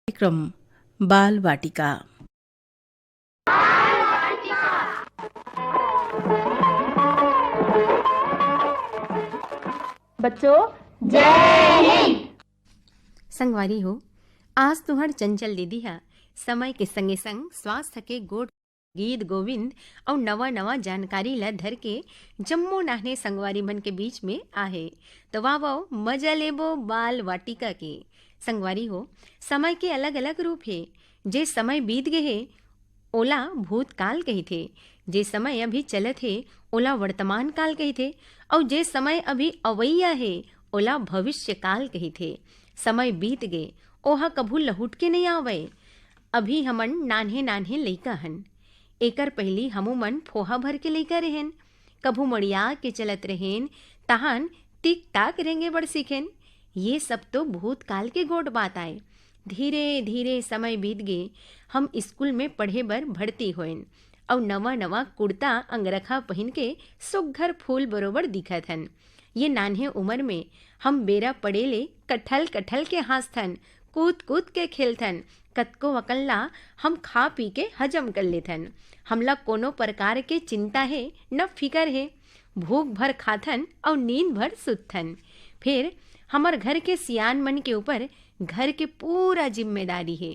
कार्यक्रम बाल वाटिका। बच्चों जय हिंद। संगवारी हो, आज तुहर चंचल दीदी हा समय के संगे संग स्वास्थ्य के गोट गीत गोविंद और नवा नवा जानकारी ला धर के जम्मो नाहने संगवारी मन के बीच में आहे। तो वाह मजा लेबो बाल वाटिका के। संगवारी हो, समय के अलग अलग रूप है। जे समय बीत गए है ओला भूतकाल कही थे, जे समय अभी चलत है ओला वर्तमान काल कही थे, और जे समय अभी अवैया है ओला भविष्य काल कही थे। समय बीत गए ओहा कभू लहुट के नहीं आवे। अभी हमन नान्हे नान्हे लइका हन, एकर पहली हमू मन फोहा भर के लइका रहेन, कभू मड़िया के चलत रहेन, तहान टिक टाक रेंगे बड़ सीखेन। ये सब तो भूतकाल के गोट बात आए। धीरे धीरे समय बीत गए, हम स्कूल में पढ़े बर भर्ती होएन और नवा नवा कुर्ता अंगरखा पहन के सुघर फूल बरोबर दिखत हन। ये नान्हे उम्र में हम बेरा पड़ेले कठल कठल के हंसथन, कूद कूद के खेलथन, कतको अकल्ला हम खा पी के हजम कर लेथन। हमला कोनो प्रकार के चिंता है न फिकर है, भूख भर खाथन और नींद भर सुतथन। फिर हमर घर के सियान मन के ऊपर घर के पूरा जिम्मेदारी है।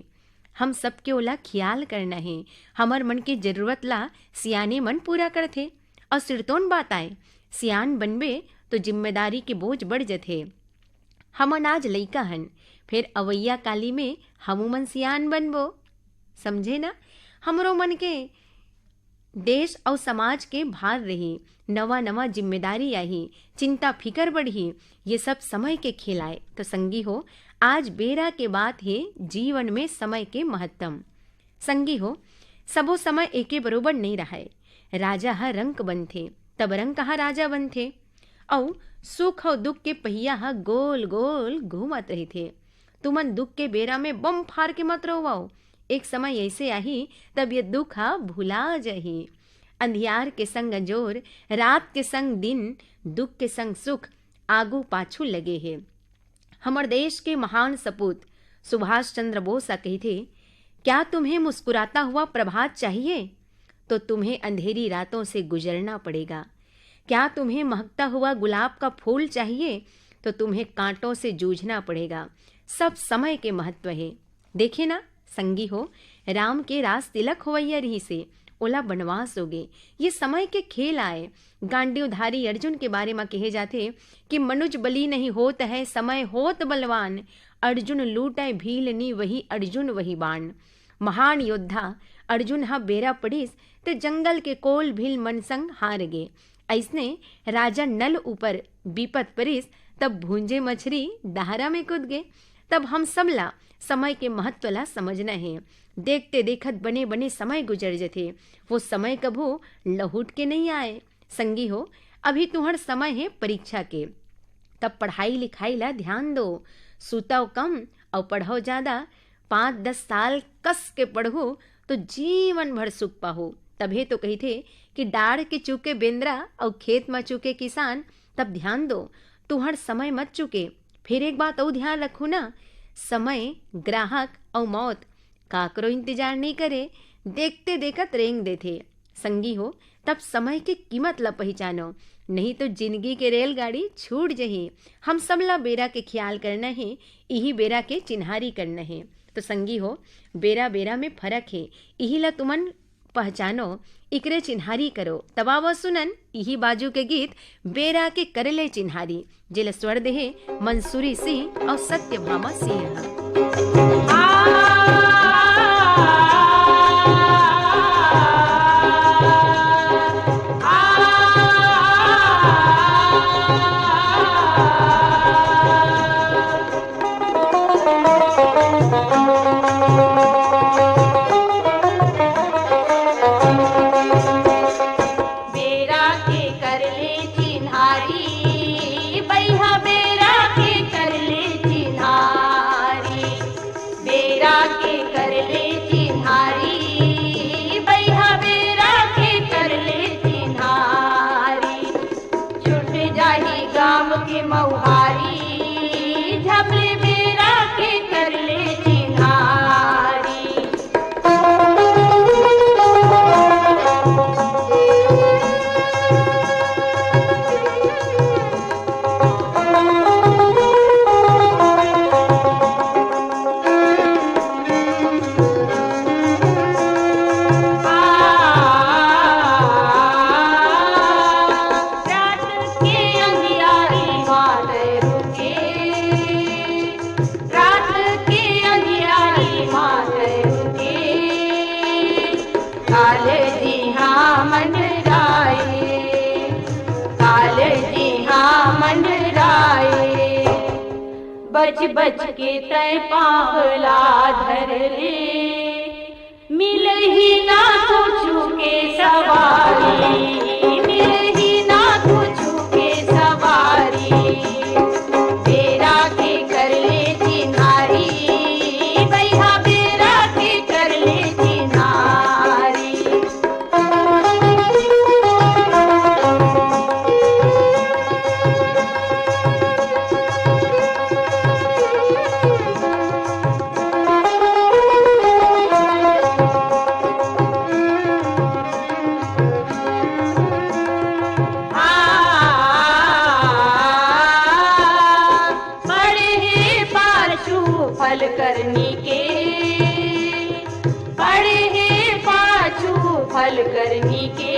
हम सबके ओला ख्याल करना है, हमर मन के जरूरत ला सियाने मन पूरा करथे। और सिरतोन बात आए, सियान बनबे तो जिम्मेदारी के बोझ बढ़ जथे। हमन आज लइका हन, फिर अवैया काली में हमू मन सियान बनबो, समझे ना। हमरो मन के देश और समाज के भार रही, नवा नवा जिम्मेदारी आई, चिंता फिकर बढ़ी, ये सब समय के खेल आए। तो संगी हो, आज बेरा के बात है जीवन में समय के महत्तम। संगी हो, सबो समय एके बरोबर नहीं रहे। राजा हा रंक बनथे तब रंक हा राजा बनथे, और सुख और दुख के पहिया हा गोल गोल घूमत रही थे। तुमन दुख के बेरा में बम फार के मत रोवाओ, एक समय ऐसे आही तब ये दुख हा भुला जाही। अंधियार के संग अंजोर, रात के संग दिन, दुख के संग सुख आगू पाछू लगे है। हमर देश के महान सपूत सुभाष चंद्र बोस कही थे, क्या तुम्हें मुस्कुराता हुआ प्रभात चाहिए तो तुम्हें अंधेरी रातों से गुजरना पड़ेगा। क्या तुम्हें महकता हुआ गुलाब का फूल चाहिए तो तुम्हें कांटों से जूझना पड़ेगा। सब समय के महत्व है। देखे ना संगी हो, राम के रास तिलक होवैया रही से ओला बनवास हो गए। ये समय के खेल आए। गांडीवधारी अर्जुन के बारे में कहे जाते कि मनुज बली नहीं होत है, समय होत बलवान, अर्जुन लूटे भीलनी वही अर्जुन वही बाण। महान योद्धा अर्जुन हा बेरा पड़ीस ते जंगल के कोल भील मन संग हार गे। ऐसने राजा नल ऊपर विपत परिस तब भूंजे मछरी दहारा में कूद गए। तब हम सबला समय के महत्व ला समझना है। देखते देखत बने बने समय गुजर जथे, वो समय कभू लहुट के नहीं आए। संगी हो, अभी तुहर समय है परीक्षा के, तब पढ़ाई लिखाई ला ध्यान दो। सुताओ कम और पढ़ो ज्यादा। 5-10 साल कस के पढ़ो तो जीवन भर सुख पाहो। तभी तो कही थे कि डाढ़ के चूके बेंद्रा और खेत में चूके किसान। तब ध्यान दो, तुहर समय मत चुके। फिर एक बात और ध्यान रखो ना, समय, ग्राहक और मौत काकरो इंतजार नहीं करे, देखते देखत रेंग देथे। संगी हो, तब समय के कीमत ला पहचानो, नहीं तो जिंदगी के रेलगाड़ी छूट जही। हम सबला बेरा के ख्याल करना है, यही बेरा के चिन्हारी करना है। तो संगी हो, बेरा बेरा में फर्क है, यही ला तुमन पहचानो, इकरे चिन्हारी करो। तबाव सुनन यही बाजू के गीत बेरा के करले चिन्हारी, जिला स्वर देहे मंसूरी सिंह और सत्यभामा सिंह। के मऊहारी झपले बेरा के कर ले चिन्हा। बच बच के तय पावला धर ले, मिल ही ना तुझू के सवारी, मिल ही ना तुझू के सवारी, बेरा के कर ले चिन्हारी, भैया बेरा के कर ले चिन्हारी। फल करनी के पड़े हैं पाछू फल करनी के,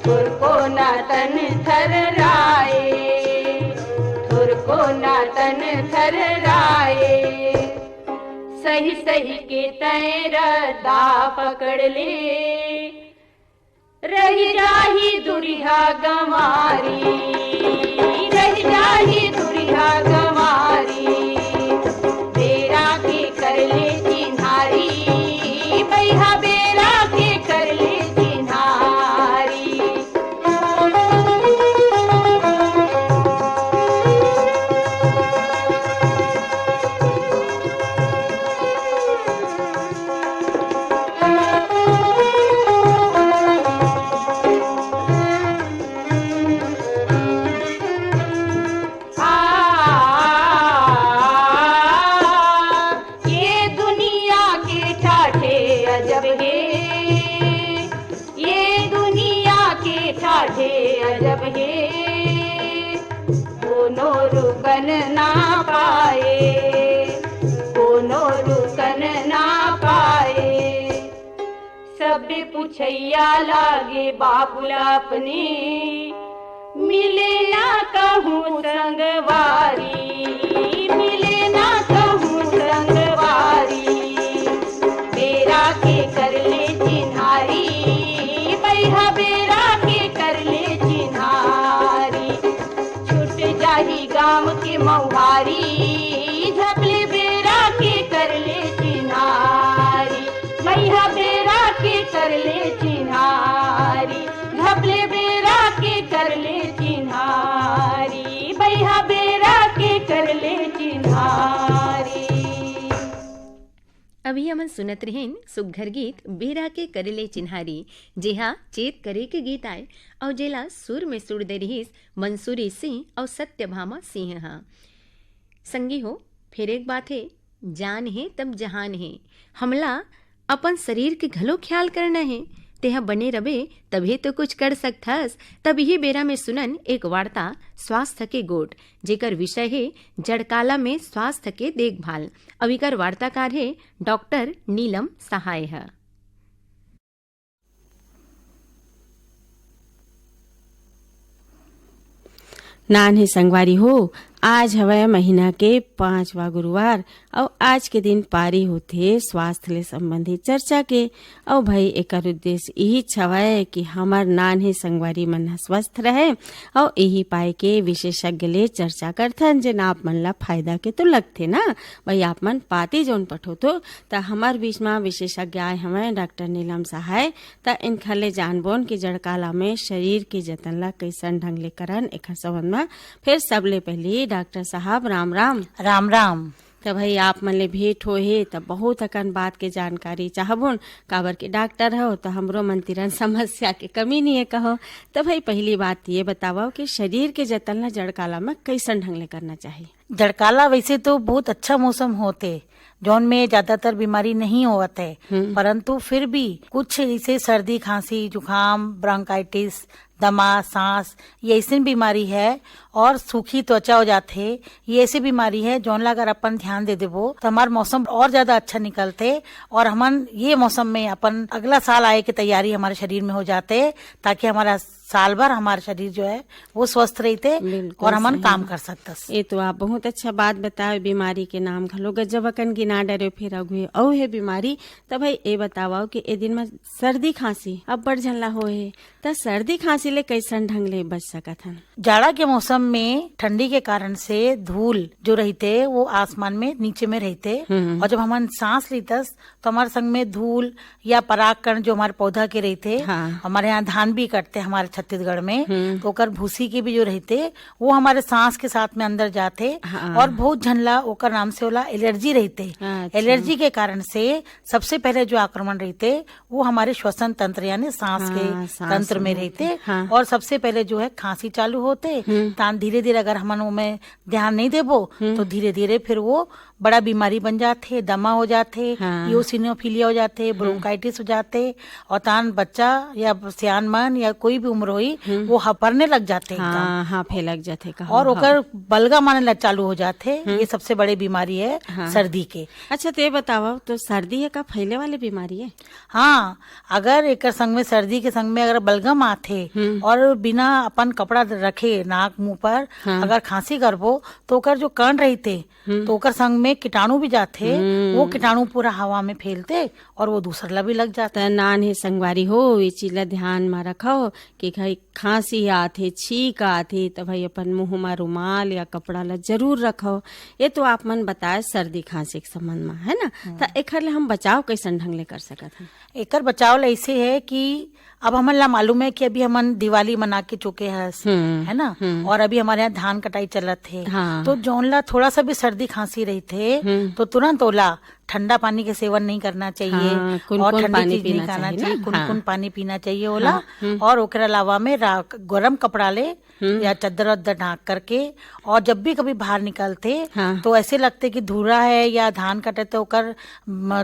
थुर को ना तन थर्राए, थुर को ना तन थर्राए, सही सही के तय रदा पकड़ ले, रही जाही दुरिहा गंवारी, रही जाही दुरिहा गंवारी, बेरा के कर ले चिन्हारी, भैया बेरा के कर ले चिन्हारी। अजब है ये दुनिया के ठाठे अजब है, दोनों रुकन ना पाए, दोनों रुकन ना पाए, सब पूछैया लागे बाबुला अपने, मिले ना कहूँ संगवारी, मिले ना कहूँ संगवारी, बेरा के कर ले चिन्हारी, भैया बेरा के कर ले चिन्हारी, छूट जाही गाँव के मौहारी, झपले बेरा के कर ले चिन्हारी, भैया बेरा के कर ले चिन्हारी, झपले बेरा के कर ले चिन्हारी, भैया बेरा के कर ले चिन्हारी। अभी हमन सुनत रहें सुघर गीत बेरा के करले चिन्हारी, जेहा चेत करे के गीत आए और जेला सुर में सुर दे रहीस मंसूरी सिंह और सत्यभामा सिंह हा। संगी हो फिर एक बात है, जान है तब जहान है, हमला अपन शरीर के घलो ख्याल करना है, तेहा बने रबे तभी तो कुछ कर सकथस। तब ही बेरा में सुनन एक वार्ता स्वास्थ्य के गोट, जेकर विषय है जड़काला में स्वास्थ्य के देखभाल। अविकर वार्ताकार है डॉक्टर नीलम सहाय है। नान्हे संगवारी हो, आज हवय महीना के 5वां गुरुवार और आज के दिन पारी होथे स्वास्थ्य ले संबंधित चर्चा के। और भाई एकर उद्देश्य यही छवय कि हमार नान्हे संगवारी मन स्वस्थ रहे और यही पाए के विशेषज्ञ ले चर्चा करथन, जेन आप मन ला फायदा के तो लगथे ना। भाई आप मन पाती जोन पठो तो हमार बीच में विशेषज्ञ आए हमें डॉक्टर नीलम सहाय, त इनखा ले जानबोन की जड़काला में शरीर के जतन ला कैसन ढंग ले करन एकर संबंध में। फिर सबले पहले डॉक्टर साहब राम राम। राम राम। तो भाई आप मन ले भेंट हो हे तब बहुत अकन बात के जानकारी चाहबोन, काबर के डॉक्टर हो तो हमरो मन तिरन समस्या के कमी नहीं है कहो। तो भाई पहली बात ये बताओ कि शरीर के जतन ला जड़काला में कैसन ढंग ले करना चाहिए। जड़काला वैसे तो बहुत अच्छा मौसम होते जौन में ज्यादातर बीमारी नहीं होत है, परंतु फिर भी कुछ जैसे सर्दी खांसी जुकाम ब्रोंकाइटिस दमा सांस ये ऐसी बीमारी है और सूखी त्वचा हो जाते, ये ऐसी बीमारी है जौन ला अगर अपन ध्यान दे देबो तो हमार मौसम और ज्यादा अच्छा निकलते और हमन ये मौसम में अपन अगला साल आए की तैयारी हमारे शरीर में हो जाते, ताकि हमारा साल भर हमारा शरीर जो है वो स्वस्थ रहते और हमन काम कर सकते। ये तो आप बहुत अच्छा बात बताओ। बीमारी के नाम घलो गजब अकन गिना डरे फिर अगुए औ है बीमारी। तब भाई ये बताओ कि ए दिन में सर्दी खांसी अब बड़ झनला हो है, त सर्दी खांसी खांसी ले कैसन ढंग ले बच सकत हन? जाड़ा के मौसम में ठंडी के कारण से धूल जो रहते वो आसमान में नीचे में रहते, और जब हम सांस लेतस तो हमारे संग में धूल या परागकण जो हमारे पौधा के रहते, हाँ। हमारे यहाँ धान भी कटते हमारे छत्तीसगढ़ में, तो ओकर भूसी के भी जो रहते वो हमारे सांस के साथ में अंदर जाते, हाँ। और बहुत झनला ओकर नाम से होला एलर्जी रहते। अच्छा। एलर्जी के कारण से सबसे पहले जो आक्रमण रहते वो हमारे श्वसन तंत्र यानी सांस हाँ, के सांस तंत्र में में रहते, हाँ। और सबसे पहले जो है खांसी चालू होते, तान धीरे धीरे अगर हम में ध्यान नहीं देबो तो धीरे धीरे फिर वो बड़ा बीमारी बन जाते, दमा हो जाते, हाँ। इओसिनोफिलिया हो जाते, ब्रोंकाइटिस हो जाते, और तान बच्चा या सियान मन या कोई भी उम्र हुई वो हपरने लग जाते एकदम। हाँ हाँ फैलक जाते कहा। और ओकर बलगा माने लग चालू हो जाते। ये सबसे बड़ी बीमारी है हाँ। सर्दी के। अच्छा तो ये बताओ, तो सर्दी है का फैले वाले बीमारी है? हाँ, अगर एक संग में सर्दी के संग में अगर बलगम आथे और बिना अपन कपड़ा रखे नाक मुंह पर अगर खांसी करबो तो ओकर जो कण रहते तो ओकर संग में कीटाणु भी जाते, वो कीटाणु पूरा हवा में फैलते और वो दूसरा भी लग जाता। त नान हे संगवारी हो, ये चीज ला ध्यान में रखो कि भाई खांसी आथे, छींक आथे तो भाई अपन मुंह में रुमाल या कपड़ा ला जरूर रखो। ये तो आप मन बताए सर्दी खांसी के संबंध में, है ना? तो एकर ले हम बचाव कैसन ढंग ले कर सकत हैं? एकर बचाव ऐसे है कि अब हमन ला मालूम है कि अभी हमन दिवाली मना के चुके हैं, है ना, और अभी हमारे यहाँ धान कटाई चलत है। हाँ। तो जौन ला थोड़ा सा भी सर्दी खांसी रही थे तो तुरंत ओला ठंडा पानी के सेवन नहीं करना चाहिए, हाँ, और कुन-कुन ठंडी पानी चीज नहीं पीना खाना चाहिए चाहिए, ना? कुन-कुन हाँ। पानी पीना चाहिए ओला। और ओकर अलावा में गरम कपड़ा ले या चद्दर वद्दर ढाक करके, और जब भी कभी बाहर निकलते हाँ। तो ऐसे लगते कि धूरा है या धान कटे तो ओकर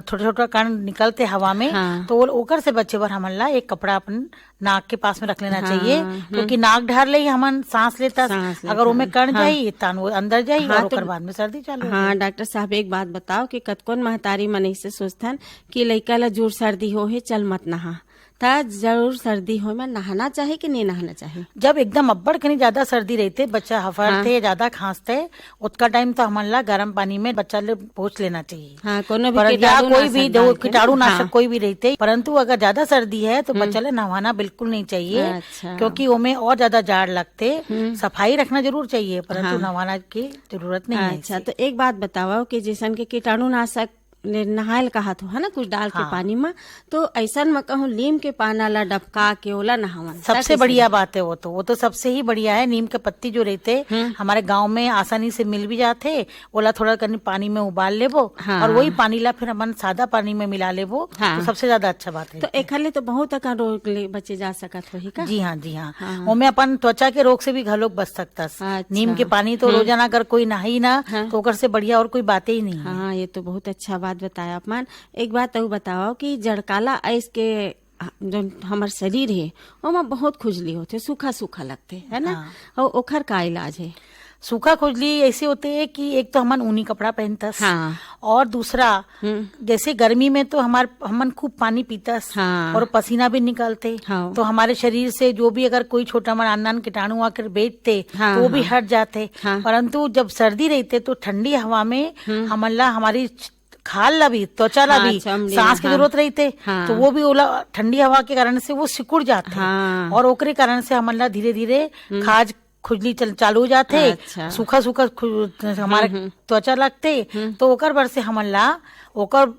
छोटा छोटा कण निकलते हवा में, हाँ। तो ओकर से बचे बर हमन ला एक कपड़ा अपन नाक के पास में रख लेना हाँ, चाहिए, क्योंकि नाक ढार ले हमन सांस लेता, सांस लेता, अगर उमे कण हाँ। जाई तान वो अंदर जाई, हाँ, और ओकर तो- बाद में सर्दी चालू हो हाँ जाई। डॉक्टर साहब एक बात बताओ कि कतकोन महतारी मन ऐसे सोचथन कि लइका ला जोर सर्दी हो है चल मत नहा, ता जरूर सर्दी हो में नहाना चाहिए कि नहीं नहाना चाहिए? जब एकदम अब्बड़ कनी ज्यादा सर्दी रहते, बच्चा हफरते ज्यादा खांसते, उतना टाइम तो हमन ला गर्म पानी में बच्चा ले पोंछ लेना चाहिए। हाँ, कोनो भी पर या कीटाणु कोई नाशक भी डाल के, कीटाणु नाशक हाँ। कोई भी रहते, परंतु अगर ज्यादा सर्दी है तो बच्चा ले नहाना बिल्कुल नहीं चाहिए, अच्छा। क्योंकि ओमे और ज्यादा जाड़ लगते। सफाई रखना जरूर चाहिए, परंतु हाँ। नहाना की जरूरत नहीं है। अच्छा तो एक बात बताओ कि जैसन के कीटाणु नाशक ले नहायल कहा तो है ना कुछ डाल के हाँ। पानी में, तो ऐसा में कहूँ नीम के पाना ला डबका के ओला नहावन सबसे बढ़िया बात है वो तो सबसे ही बढ़िया है। नीम के पत्ती जो रहते हमारे गांव में आसानी से मिल भी जाते, ओला थोड़ा करनी पानी में उबाल लेबो, हाँ। और वही पानी ला फिर हम सादा पानी में मिला लेबो, हाँ। तो सबसे ज्यादा अच्छा बात है। तो एक ले तो बहुत अका रोग ले बचे जा सकत होही का? जी हाँ, जी हाँ, हाँ। ओमे अपन त्वचा के रोग से भी घलोक बच सकता। अच्छा। नीम के पानी तो रोजाना अगर कोई नहाई ना तो ओकर से बढ़िया और कोई बातें ही नहीं है। हाँ ये तो बहुत अच्छा बात बताया अपमान। एक बात और बताओ कि जड़काला आइस के जो हमार शरीर है ओमा बहुत खुजली होते, सूखा सूखा लगते, है ना? हाँ। और ओखर का इलाज है? सूखा खुजली ऐसे होते है कि एक तो हमन ऊनी कपड़ा पहनतस, हाँ। और दूसरा जैसे गर्मी में तो हमन खूब पानी पीतस, हाँ। और पसीना भी निकलते, हाँ। तो हमारे शरीर से जो भी अगर कोई छोटा मोटा अन्य कीटाणु आकर बैठते हाँ, तो वो भी हाँ। हट जाते। हाँ। परंतु जब सर्दी रहते तो ठंडी हवा में हमन ला हमारी खाल ला भी त्वचा ला हाँ, भी चमड़ी सांस की हाँ। जरूरत रहते, हाँ। तो वो भी ओला ठंडी हवा के कारण से वो सिकुड़ जाते, हाँ। और ओकरे कारण से हमन ला धीरे धीरे खाज खुजली चालू हो जाते, अच्छा। सूखा सूखा हमारे त्वचा लगते, तो ओकर बर से हमन ला ओकर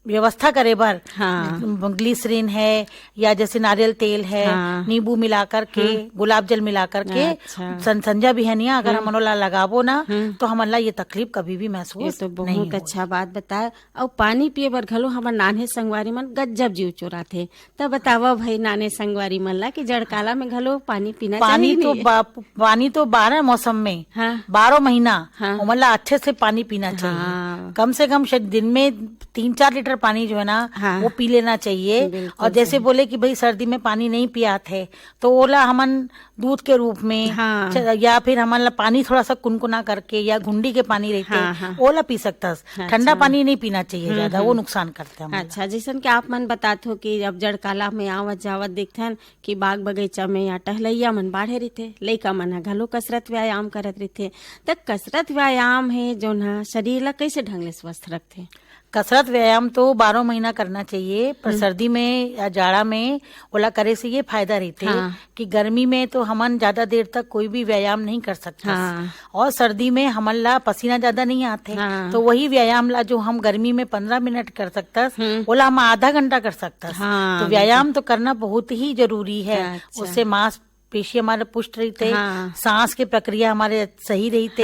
व्यवस्था करे बर हाँ। ग्लिसरीन है या जैसे नारियल तेल है, हाँ। नींबू मिलाकर के, गुलाब जल मिलाकर के, अच्छा। संजा भी है नहीं, अगर हमन ला लगाबो ना तो हमन ला ये तकलीफ कभी भी ये महसूस तो नहीं बहुत होई। अच्छा बात बताया। और पानी पिए बर घलो हमार नान्हे संगवारी मन गज्जब जीव चोराथे, तब बतावा भाई नाने संगवारी मन ला कि जड़काला में घलो पानी पीना पानी चाहिए तो कि नहीं? पानी तो 12 मौसम में, हाँ। 12 महीना हाँ। हमन ला अच्छे से पानी पीना हाँ। चाहिए। कम से कम शायद दिन में 3-4 लीटर पानी जो है ना हाँ। वो पी लेना चाहिए। बिल्कुल और जैसे बोले कि भाई सर्दी में पानी नहीं पिया थे तो ओला हमन दूध के रूप में, हाँ। या फिर हमन ला पानी थोड़ा सा कुनकुना करके या घुंडी के पानी रहते हाँ, हाँ। ओला पी सकता। ठंडा पानी नहीं पीना चाहिए ज्यादा, वो नुकसान करता है। अच्छा, जैसन कि आप मन बताते हो कि अब जड़काला में आवत जावत देखथन कि बाग बगीचा में या टहलैया मन बाढ़े रहिथे, लइका मन ह घलो कसरत व्यायाम करत रहिथे, त कसरत व्यायाम है जो न शरीर ला कैसे ढंग ले स्वस्थ रखथे? कसरत व्यायाम तो तो 12 महीना करना चाहिए, पर सर्दी में या जाड़ा में ओला करे से ये फायदा रहते कि गर्मी में तो हमन ज्यादा देर तक कोई भी व्यायाम नहीं कर सकता, और सर्दी में हमन ला पसीना ज्यादा नहीं आते, तो वही व्यायाम ला जो हम गर्मी में 15 मिनट कर सकता ओला हम आधा घंटा कर सकता। तो व्यायाम तो करना बहुत ही जरूरी है। उससे मांस पेशी हमारे पुष्ट रहते, सांस की प्रक्रिया हमारे सही रहते,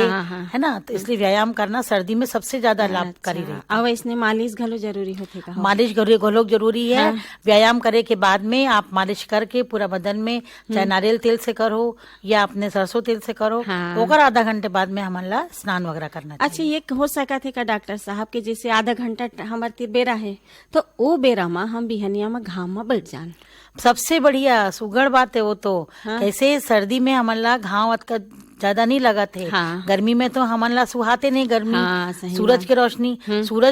है ना। तो इसलिए व्यायाम करना सर्दी में सबसे ज्यादा लाभकारी रहता है। अब इसने मालिश घलो जरूरी होते का? मालिश घलो जरूरी है। व्यायाम करे के बाद में आप मालिश करके पूरा बदन में, चाहे नारियल तेल से करो या अपने सरसों तेल से करो, ओकर आधा घंटे बाद में हमारा स्नान वगैरह करना चाहिए। अच्छा, ये हो सका थे का डॉक्टर साहब के जैसे आधा घंटा हमारे तीर बेरा है, तो वो बेरा में हम बिहनिया में घाम में बैठ जान? सबसे बढ़िया सुगढ़ बात है वो तो। कैसे सर्दी में हमला घाव का ज्यादा नहीं लगा थे, गर्मी में तो हमला सुहाते नहीं गर्मी। सूरज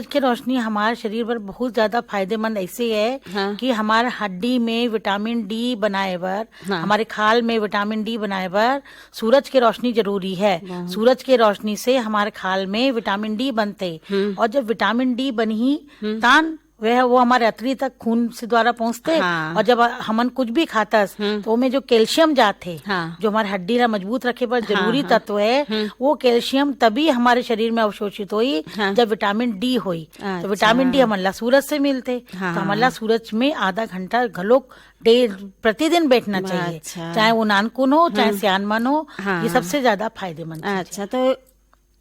की रोशनी हमारे शरीर पर बहुत ज्यादा फायदेमंद ऐसे है कि हमारे हड्डी में विटामिन डी बनाए बर, हमारे खाल में विटामिन डी बनाए बर सूरज की रोशनी जरूरी है। सूरज की रोशनी से हमारे खाल में विटामिन डी बनते, और जब विटामिन डी बनी तान वो हमारे अतरी तक खून से द्वारा पहुंचते, और जब हमन कुछ भी खाता तो में जो कैल्शियम जाते, जो हमारे हड्डी ला मजबूत रखे पर जरूरी तत्व है, वो कैल्शियम तभी हमारे शरीर में अवशोषित हुई जब विटामिन डी हुई। तो विटामिन डी हमला सूरज से मिलते, तो हमला सूरज में आधा घंटा घलोक प्रतिदिन बैठना चाहिए, चाहे वो नानकुन हो चाहे सियानमन हो, ये सबसे ज्यादा फायदेमंद। अच्छा, तो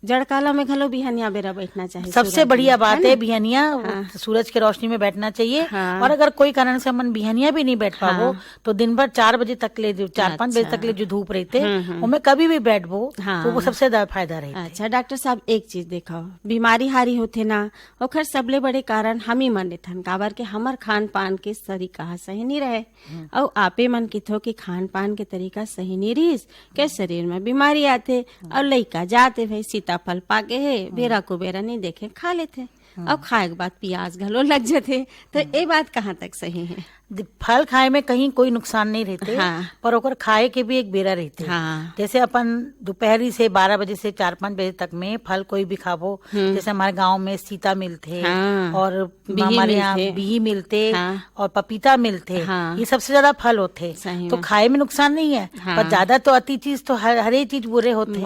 जड़काला में घलो बिहनिया बेरा बैठना चाहिए? सबसे बढ़िया बात है बिहनिया सूरज की रोशनी में बैठना चाहिए। और अगर कोई कारण से हम बिहनिया भी नहीं बैठ पावो तो दिन भर 4 बजे तक ले, 4-5 बजे तक ले जो धूप रहते उनमें कभी भी बैठबो तो वो सबसे ज्यादा फायदा रहता है। अच्छा डॉक्टर साहब, एक चीज देखो, बीमारी हारी होते ना, ओखर सबले बड़े कारण हम ही मन लेथन, काबर के हमर खान पान के तरीका सही नहीं रहे, और आपे मन किथो कि खान पान के तरीका सही नहीं रहीस के शरीर में बीमारी आते, और लइका जाते भाई फल पाके है बेरा को बेरा नहीं देखे खा लेते, अब खाए के बाद प्याज घलो लग जाते, तो ये बात कहाँ तक सही है? फल खाए में कहीं कोई नुकसान नहीं रहते, पर ओकर खाए के भी एक बेरा रहते। जैसे अपन दोपहरी से 12 बजे से 4-5 बजे तक में फल कोई भी खाबो, जैसे हमारे गांव में सीता मिलते और हमारे यहाँ बिही मिलते और पपीता मिलते, ये सबसे ज्यादा फल होते, तो खाए में नुकसान नहीं है। पर ज्यादा तो अति चीज तो हर एक चीज बुरे होते।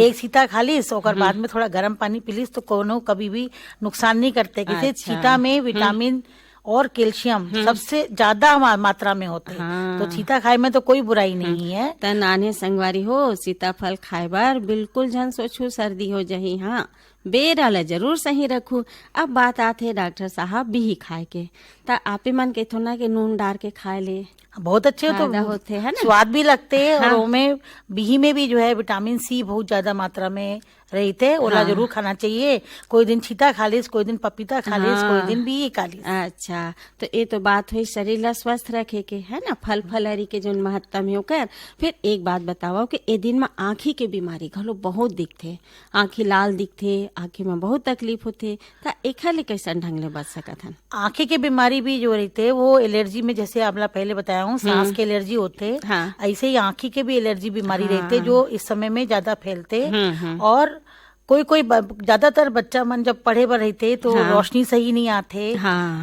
एक सीता खा लीस ओकर बाद में थोड़ा गर्म पानी पी लीस तो कोनो कभी भी नुकसान नहीं करते। जैसे सीता में विटामिन और कैल्शियम सबसे ज्यादा मात्रा में होते, तो सीता खाए में तो कोई बुराई नहीं है। त नाने संगवारी हो, सीताफल खाए बार बिल्कुल जन सोचू सर्दी हो जाही, हाँ बेरा ला जरूर सही रखू। अब बात आते डॉक्टर साहब बिही खाए के, ता आपे मन के थोड़ा के नून डाल के खाए ले बहुत अच्छे होते है ना, स्वाद भी लगते हैं। और उनमें बिही में भी जो है विटामिन सी बहुत ज्यादा मात्रा में रहते, ओला जरूर खाना चाहिए। कोई दिन चीता खा लीस, कोई दिन पपीता खा लीस, कोई दिन बिही खा लीस। अच्छा, तो ये तो बात हुई शरीर ला स्वस्थ रखे के, है ना, फल फलहरी के जो महत्तम है ओकर। फिर एक बात बताओ कि ए दिन में आँखी के बीमारी घलो बहुत दिखते, आँखी लाल दिखते, आँखी में बहुत तकलीफ होते, तो एखर ले कैसन ढंग ले बच सकत हन? आँखी के बीमारी भी जो रहते वो एलर्जी में, जैसे आपला पहले बताया हूँ सांस के एलर्जी होते, ऐसे ही आँखी के भी एलर्जी बीमारी रहते जो इस समय में ज्यादा फैलते। और कोई ज्यादातर बच्चा मन जब पढ़े बर रहते तो रोशनी सही नहीं आते,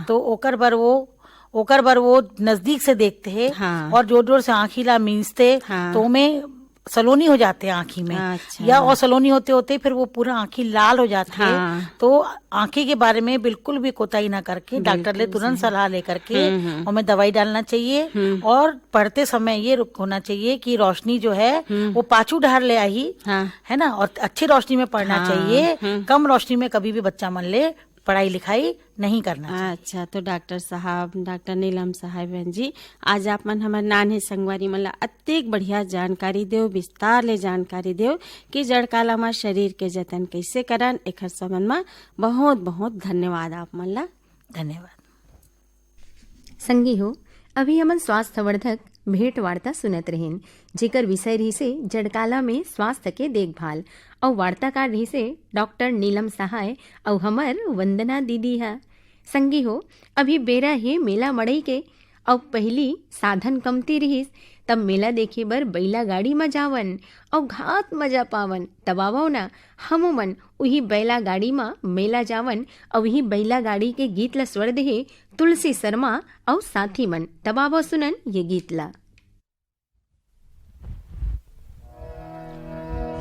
तो ओकर बर वो नजदीक से देखते हैं और जोर जोर से आँखी ला मींचते, तो में सलोनी हो जाते हैं आँखी में। अच्छा। या और सलोनी होते होते फिर वो पूरा आँखी लाल हो जाती है। तो आँखी के बारे में बिल्कुल भी कोताही ना करके डॉक्टर ले तुरंत सलाह लेकर के हमें दवाई डालना चाहिए। और पढ़ते समय ये होना चाहिए कि रोशनी जो है वो पाछू ढार ले आई, है ना, और अच्छी रोशनी में पढ़ना चाहिए। कम रोशनी में कभी भी बच्चा मन ले पढ़ाई लिखाई नहीं करना चाहिए। अच्छा, तो डॉक्टर साहब, डॉक्टर नीलम साहब जी, आज आप मन हमारे नान्हे संगवारी मन ला अत्येक बढ़िया जानकारी देव, विस्तार ले जानकारी देव कि जड़काला में शरीर के जतन कैसे करन, एखर संबंध में बहुत बहुत धन्यवाद आप मन ला। धन्यवाद। संगी हो, अभी हमन स्वास्थ्यवर्धक भेंट वार्ता सुनत रहेन, जेकर विषय रही से जड़काला में स्वास्थ्य के देखभाल, और वार्ताकार रही से डॉक्टर नीलम सहाय और हमर वंदना दीदी है। संगी हो, अभी बेरा है मेला मड़ई के, और पहली साधन कमती रहीस तब मेला देखे बर बैला गाड़ी में जावन और घात मजा पावन। तबावो ना हमो मन उही बैला गाड़ी में मेला जावन और वही बैला गाड़ी के गीत ला स्वर देहे तुलसी शर्मा और साथी मन। तबावो सुनन ये गीत ला।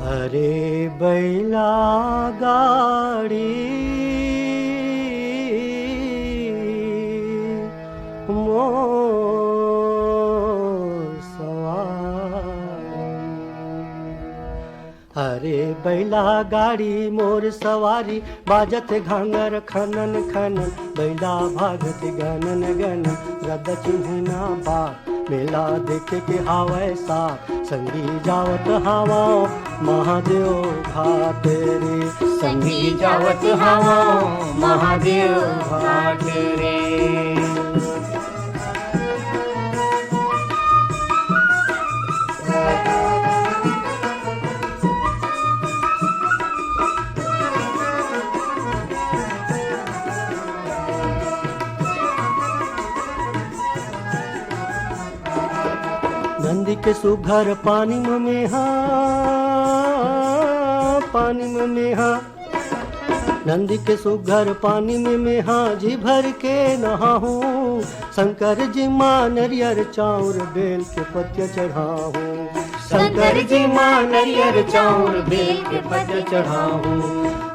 अरे बैला गाड़ी मोर सवारी, अरे बैला गाड़ी मोर सवारी, बाजत घांगर खनन खनन, बैला भागत गनन गनन, रद चिन्हना बा मेला देखे के हावै सा, संगी जावत हावा महादेव घाट रे, संगी जावत हावा महादेव घाट रे। नंदी के सुघर पानी में हा, पानी में हा, नंदी के सुघर पानी में हा, जी भर के नहाहू, शंकर जी माँ नरियर चाउर बेल के पत्ते चढ़ाहू, शंकर जी माँ नरियर चाउर बेल के पत्ते चढ़ाहू,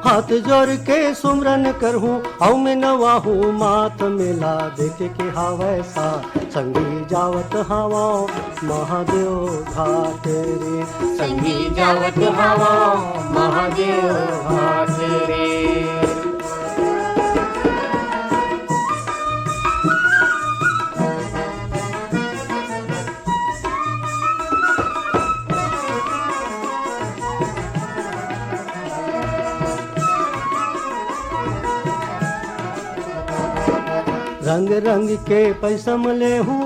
हाथ जोड़ के सुमरन करहूँ औ में नवाहू, मात मेला देखे के हावै सा, संगी जावत हावा महादेव घाट रे, संगी जावत हावा महादेव घाट रे। रंग रंग के पैसम ले हूँ,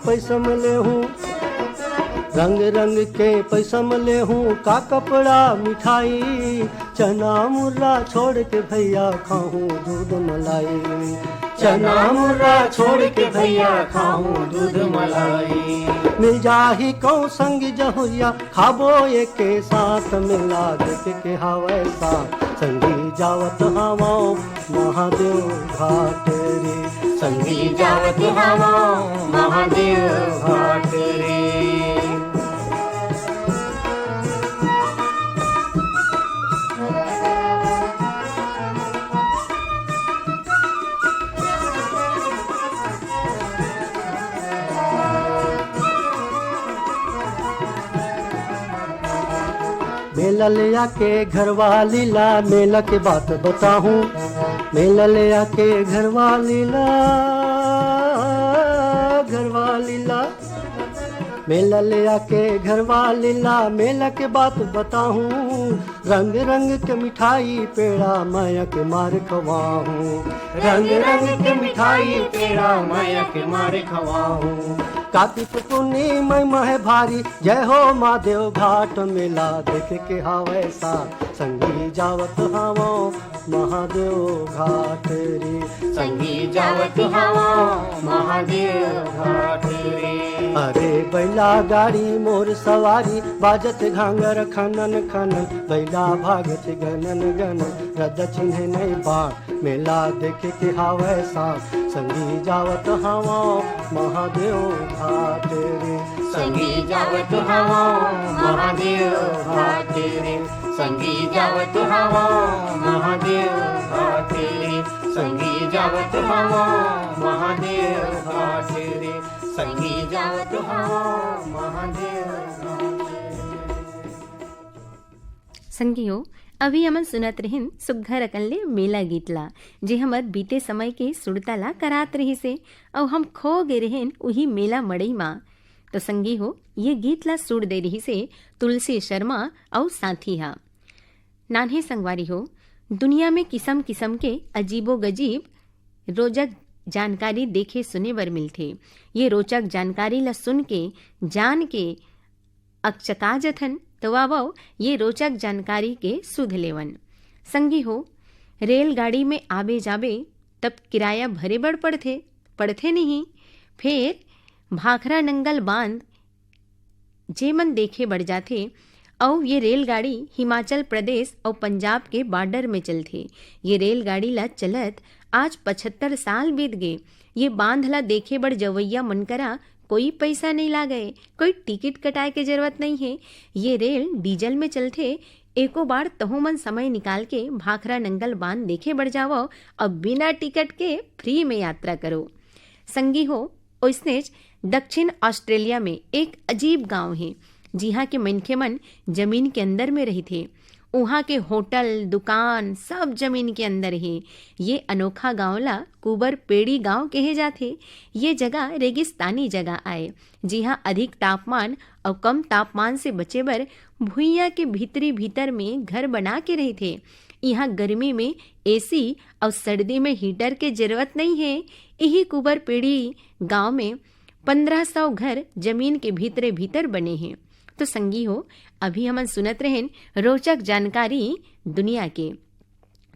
पैसम ले हूँ, रंग रंग के पैसम ले हूँ, का कपड़ा मिठाई, चना मुर्रा छोड़ के भैया खाऊं दूध मलाई, चना मुर्रा छोड़ के भैया खाऊं दूध मलाई, मिल जाही कौ संग जहुरिया, खाबो एक के साथ मिला देख के हावै सा, संगी जावत हावा महादेव घाट रे, संगी जावत हावा महादेव घाट रे। मेला ले आके घरवाली ला, मेला के बात बताऊं, मेला ले आके घरवाली ला, घरवाली ला, मेला ले आके घरवाली ला, मेला के बात बताऊं, रंग रंग के मिठाई पेड़ा माया के मार खवाऊं, रंग रंग के मिठाई पेड़ा माया के मार खवाऊं, कार्तिक पूर्णिमा है भारी, जय हो महादेव घाट मेला देख के हावै सा, संगी जावत हावा महादेव घाट रे, संगी जावत हावा महादेव घाट रे। अरे बैला गाड़ी मोर सवारी, बाजत घांगर खनन खनन, बैला भागत गनन गनन, रद चिन्ह नहीं बाढ़ मेला देखे के हावै सा, संगी जावत हावा महादेव घाट रे, संगी जावत हावा महादेव घाट रे, संगी जावत हावा महादेव घाट रे, संगी जावत हावा महादेव घाट रे, संगी जावत हावा महादेव घाट रे। संगियो अभी हमन सुनत रहिन सुघर अकल्ले मेला गीत ला, जे हमर बीते समय के सुरता ला करात रही से और हम खो गे रहेन उही मेला मड़ई माँ। तो संगी हो ये गीत ला सुर दे रही से तुलसी शर्मा और साथी हा। नान्हे संगवारी हो दुनिया में किस्म किस्म के अजीबो गजीब रोचक जानकारी देखे सुने बर मिलथे। ये रोचक जानकारी ला सुन के जान के अकचका जथन तो वाव ये रोचक जानकारी के सुध लेवन। संगी हो रेलगाड़ी में आबे जाबे तब किराया भरे बड़ पड़थे नहीं, फिर भाखरा नंगल बांध जेमन देखे बढ़ जाथे और ये रेलगाड़ी हिमाचल प्रदेश और पंजाब के बॉर्डर में चलथे। ये रेलगाड़ी ला चलत आज 75 साल बीत गए। ये बांध ला देखे बढ़ जवैया मनकरा कोई पैसा नहीं लागे, कोई टिकट कटाए के जरूरत नहीं है। ये रेल डीजल में चलथे। एको बार तहु मन समय निकाल के भाखरा नंगल बांध देखे बढ़ जाओ और बिना टिकट के फ्री में यात्रा करो। संगी हो, ओइसनेच दक्षिण ऑस्ट्रेलिया में एक अजीब गांव है जिहाँ के मनखे मन जमीन के अंदर में रही थे। वहाँ के होटल दुकान सब जमीन के अंदर है। ये अनोखा गांव ला कुबर पेड़ी गांव कहे जाते। ये जगह रेगिस्तानी जगह आए जिहाँ अधिक तापमान और कम तापमान से बचे बर भुइयां के भीतर में घर बना के रहे थे। यहाँ गर्मी में एसी और सर्दी में हीटर के जरूरत नहीं है। यही कुबर पेड़ी गांव में 1500 घर जमीन के भीतर बने हैं। तो संगी हो, अभी हम सुनत रहें रोचक जानकारी दुनिया के।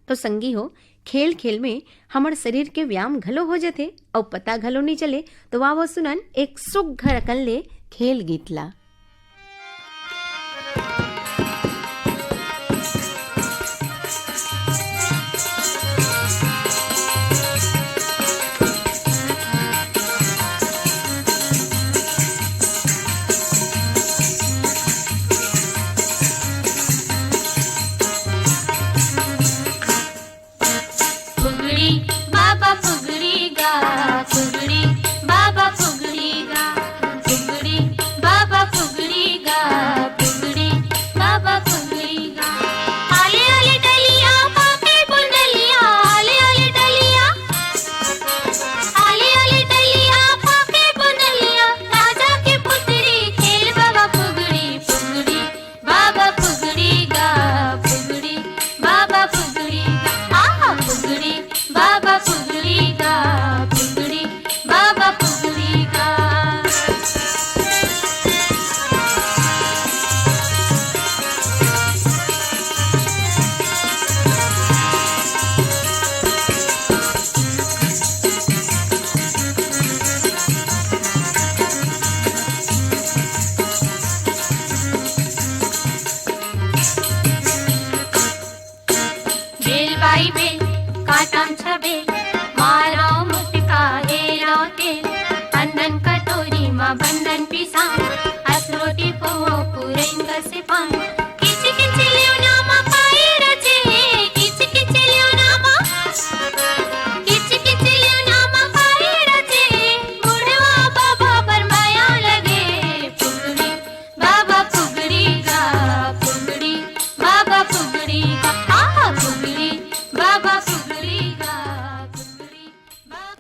तो संगी हो, खेल खेल में हमार शरीर के व्यायाम घलो हो जाते और पता घलो नहीं चले। तो वाह सुनन एक सुघर अकन ले खेल गीत ला।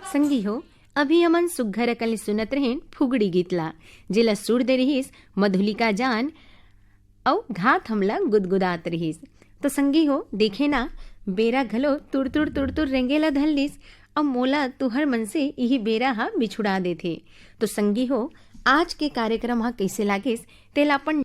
संगी हो, अभी हमन सुघर अकल सुनत रहें फुगड़ी गीतला जिला सुर दे रहीस मधुलिका जान औ घात हमला गुदगुदात रहीस। तो संगी हो, देखे ना बेरा घलो तुड़ तुड़ रेंगेला धलिस और मोला तुहर मन से यही बेरा हा बिछुड़ा देथे। तो संगी हो, आज के कार्यक्रम हा कैसे लागिस तेला अपन